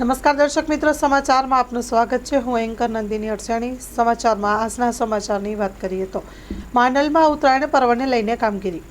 નમસ્કાર દર્શક મિત્રો, સમાચારમાં આપનું સ્વાગત છે। હું એન્કર નંદિની અડસાણી। સમાચારમાં આજના સમાચારની વાત કરીએ તો માંડલમાં ઉત્તરાયણ પર્વને લઈને કામગીરી।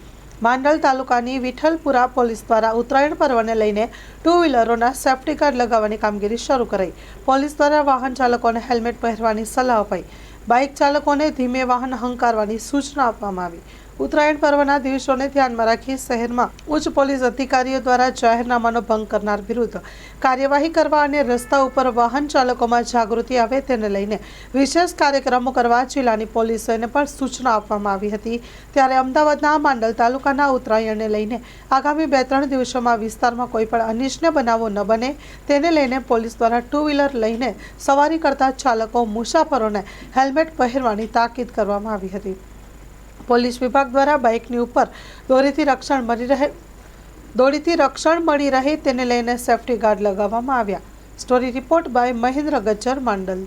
માંડલ તાલુકાની વિઠ્ઠલપુરા પોલીસ દ્વારા ઉત્તરાયણ પર્વને લઈને ટુ વ્હીલરોના સેફ્ટી ગાર્ડ લગાવવાની કામગીરી શરૂ કરાઈ। પોલીસ દ્વારા વાહન ચાલકોને હેલ્મેટ પહેરવાની સલાહ અપાઈ। બાઇક ચાલકોને ધીમે વાહન હંકારવાની સૂચના આપવામાં આવી। ઉત્તરાયણ પર્વના દિવસોને ધ્યાનમાં રાખી શહેરમાં ઉચ્ચ પોલીસ અધિકારીઓ દ્વારા જાહેરનામાનો ભંગ કરનાર વિરુદ્ધ કાર્યવાહી કરવા અને રસ્તા ઉપર વાહન ચાલકોમાં જાગૃતિ આવે તેને લઈને વિશેષ કાર્યક્રમો કરવા જિલ્લાની પોલીસોને પણ સૂચના આપવામાં આવી હતી। ત્યારે અમદાવાદના માંડલ તાલુકાના ઉત્તરાયણને લઈને આગામી 2-3 દિવસોમાં વિસ્તારમાં કોઈ પણ અનિચ્છનીય બનાવો ન બને તેને લઈને પોલીસ દ્વારા ટુ વ્હીલર લઈને સવારી કરતા ચાલકો મુસાફરોને હેલ્મેટ પહેરવાની તાકીદ કરવામાં આવી હતી। પોલીસ વિભાગ દ્વારા બાઇકની ઉપર દોરીથી રક્ષણ મળી રહે તેને લઈને સેફ્ટી ગાર્ડ લગાવવામાં આવ્યા। Story report by Mahendra Gajjar, Mandal.